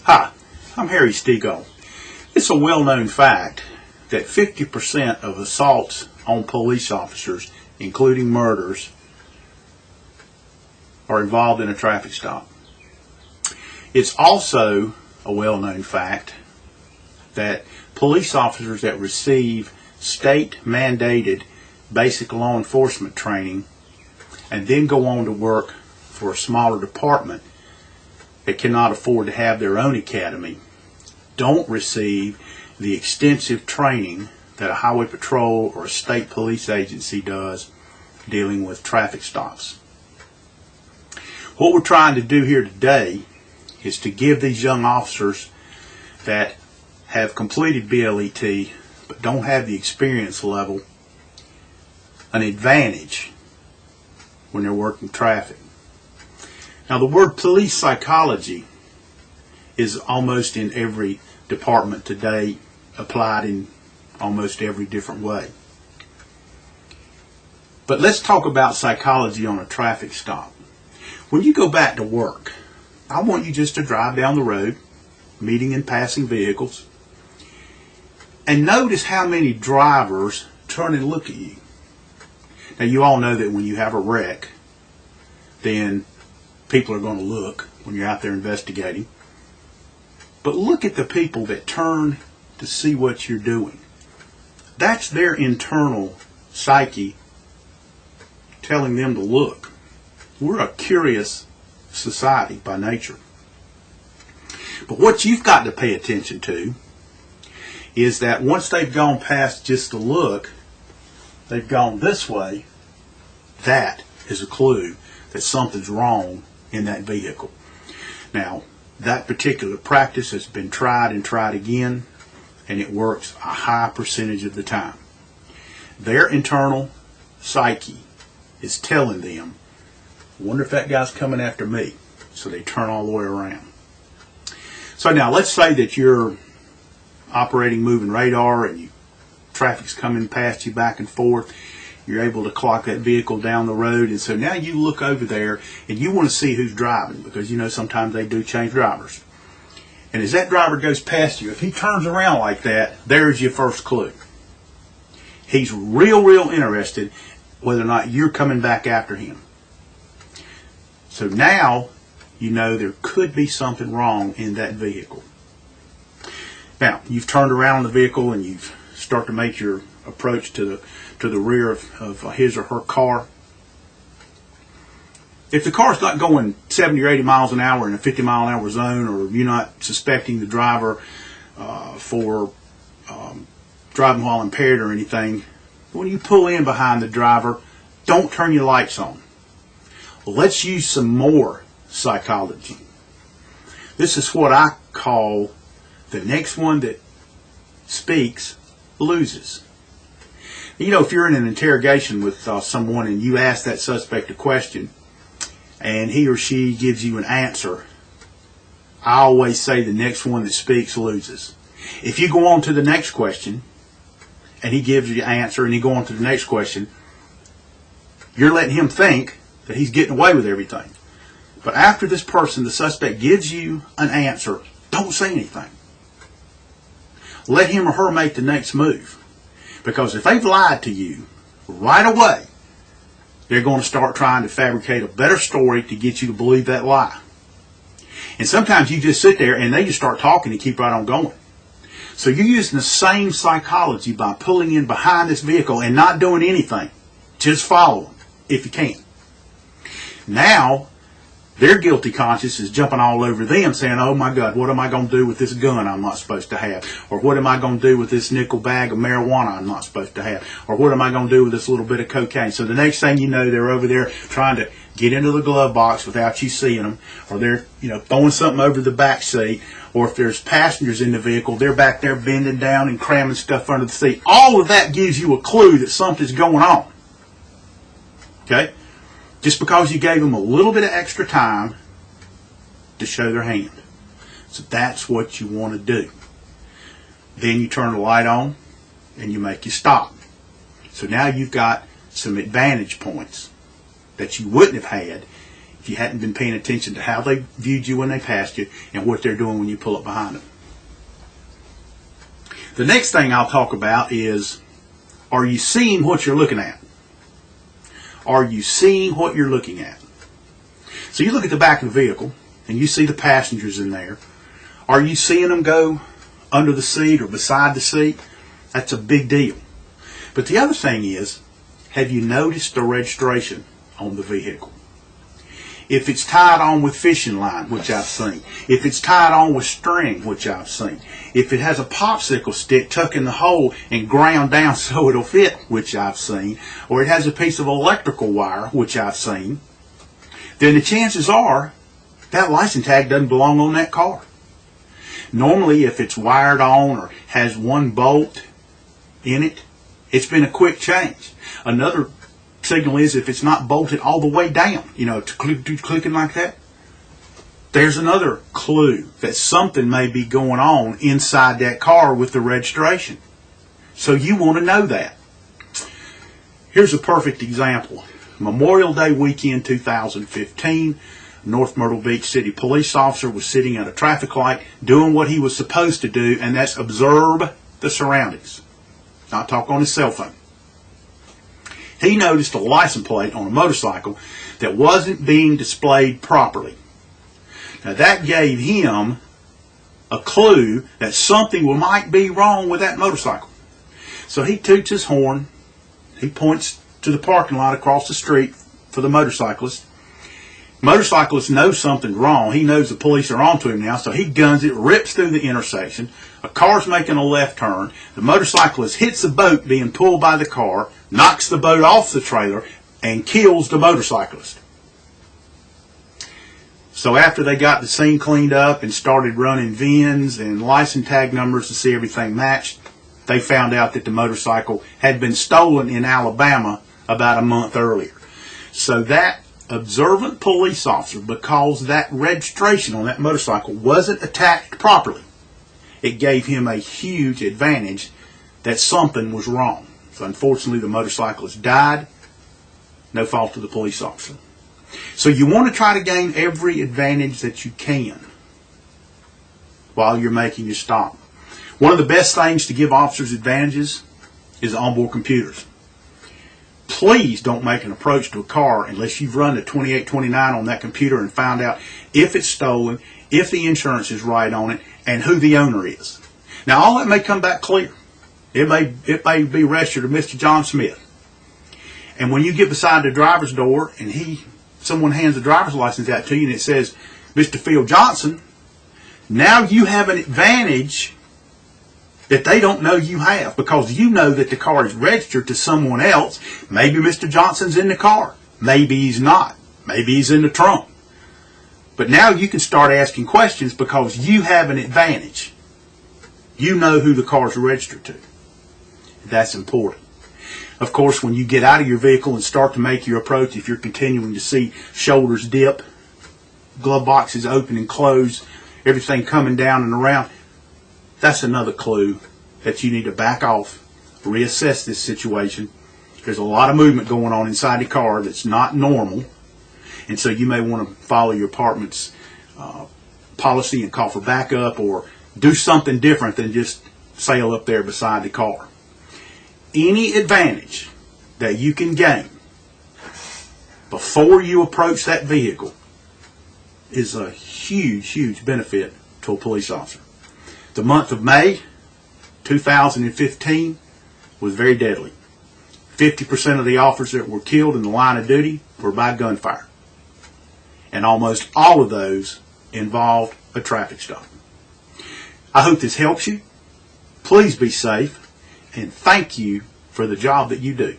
Hi, I'm Harry Stegall. It's a well-known fact that 50% of assaults on police officers, including murders, are involved in a traffic stop. It's also a well-known fact that police officers that receive state-mandated basic law enforcement training and then go on to work for a smaller department that cannot afford to have their own academy don't receive the extensive training that a highway patrol or a state police agency does dealing with traffic stops. What we're trying to do here today is to give these young officers that have completed BLET but don't have the experience level an advantage when they're working traffic. Now, the word police psychology is almost in every department today, applied in almost every different way. But let's talk about psychology on a traffic stop. When you go back to work, I want you just to drive down the road, meeting and passing vehicles, and notice how many drivers turn and look at you. Now, you all know that when you have a wreck, then people are going to look when you're out there investigating. But look at the people that turn to see what you're doing. That's their internal psyche telling them to look. We're a curious society by nature. But what you've got to pay attention to is that once they've gone past just the look, they've gone this way, that is a clue that something's wrong in that vehicle. Now, that particular practice has been tried and tried again, and it works a high percentage of the time. Their internal psyche is telling them, I wonder if that guy's coming after me. So they turn all the way around. So now let's say that you're operating moving radar and traffic's coming past you back and forth. You're able to clock that vehicle down the road, and so now you look over there and you want to see who's driving, because you know sometimes they do change drivers. And as that driver goes past you, if he turns around like that, there's your first clue. He's real interested whether or not you're coming back after him. So now you know there could be something wrong in that vehicle. Now, you've turned around the vehicle and you've start to make your approach to the rear of his or her car. If the car's not going 70 or 80 miles an hour in a 50 mile an hour zone, or you're not suspecting the driver for driving while impaired or anything, when you pull in behind the driver, don't turn your lights on. Let's use some more psychology. This is what I call the next one that speaks loses. You know, if you're in an interrogation with someone and you ask that suspect a question and he or she gives you an answer, I always say the next one that speaks loses. If you go on to the next question and he gives you an answer and you go on to the next question, you're letting him think that he's getting away with everything. But after this person, the suspect, gives you an answer, don't say anything. Let him or her make the next move. Because if they've lied to you right away, they're going to start trying to fabricate a better story to get you to believe that lie. And sometimes you just sit there and they just start talking and keep right on going. So you're using the same psychology by pulling in behind this vehicle and not doing anything. Just follow them if you can. Now, their guilty conscience is jumping all over them saying, oh my God, what am I going to do with this gun I'm not supposed to have? Or what am I going to do with this nickel bag of marijuana I'm not supposed to have? Or what am I going to do with this little bit of cocaine? So the next thing you know, they're over there trying to get into the glove box without you seeing them. Or they're throwing something over the back seat. Or if there's passengers in the vehicle, they're back there bending down and cramming stuff under the seat. All of that gives you a clue that something's going on. Okay? Just because you gave them a little bit of extra time to show their hand. So that's what you want to do. Then you turn the light on and you make you stop. So now you've got some advantage points that you wouldn't have had if you hadn't been paying attention to how they viewed you when they passed you and what they're doing when you pull up behind them. The next thing I'll talk about is, are you seeing what you're looking at? Are you seeing what you're looking at? So you look at the back of the vehicle and you see the passengers in there. Are you seeing them go under the seat or beside the seat? That's a big deal. But the other thing is, have you noticed the registration on the vehicle? If it's tied on with fishing line, which I've seen. If it's tied on with string, which I've seen. If it has a popsicle stick tucked in the hole and ground down so it'll fit, which I've seen. Or it has a piece of electrical wire, which I've seen. Then the chances are that license tag doesn't belong on that car. Normally, if it's wired on or has one bolt in it, it's been a quick change. Another signal is if it's not bolted all the way down, clicking like that. There's another clue that something may be going on inside that car with the registration. So you want to know that. Here's a perfect example. Memorial Day weekend 2015, North Myrtle Beach City police officer was sitting at a traffic light doing what he was supposed to do, and that's observe the surroundings, not talk on his cell phone. He noticed a license plate on a motorcycle that wasn't being displayed properly. Now that gave him a clue that something might be wrong with that motorcycle. So he toots his horn. He points to the parking lot across the street for the motorcyclist. Motorcyclist knows something's wrong. He knows the police are onto him now, so he guns it, rips through the intersection. A car's making a left turn. The motorcyclist hits the boat being pulled by the car, knocks the boat off the trailer, and kills the motorcyclist. So after they got the scene cleaned up and started running VINs and license tag numbers to see everything matched, they found out that the motorcycle had been stolen in Alabama about a month earlier. So that observant police officer, because that registration on that motorcycle wasn't attached properly, it gave him a huge advantage that something was wrong. So unfortunately the motorcyclist died, no fault of the police officer. So you want to try to gain every advantage that you can while you're making your stop. One of the best things to give officers advantages is onboard computers. Please don't make an approach to a car unless you've run the 2829 on that computer and found out if it's stolen, if the insurance is right on it, and who the owner is. Now all that may come back clear. It may be registered to Mr. John Smith. And when you get beside the driver's door and someone hands a driver's license out to you and it says Mr. Phil Johnson, now you have an advantage that they don't know you have, because you know that the car is registered to someone else. Maybe Mr. Johnson's in the car. Maybe he's not. Maybe he's in the trunk. But now you can start asking questions because you have an advantage. You know who the car is registered to. That's important. Of course, when you get out of your vehicle and start to make your approach, if you're continuing to see shoulders dip, glove boxes open and close, everything coming down and around, that's another clue that you need to back off, reassess this situation. There's a lot of movement going on inside the car that's not normal, and so you may want to follow your department's policy and call for backup or do something different than just sail up there beside the car. Any advantage that you can gain before you approach that vehicle is a huge, huge benefit to a police officer. The month of May 2015 was very deadly. 50% of the officers that were killed in the line of duty were by gunfire. And almost all of those involved a traffic stop. I hope this helps you. Please be safe, and thank you for the job that you do.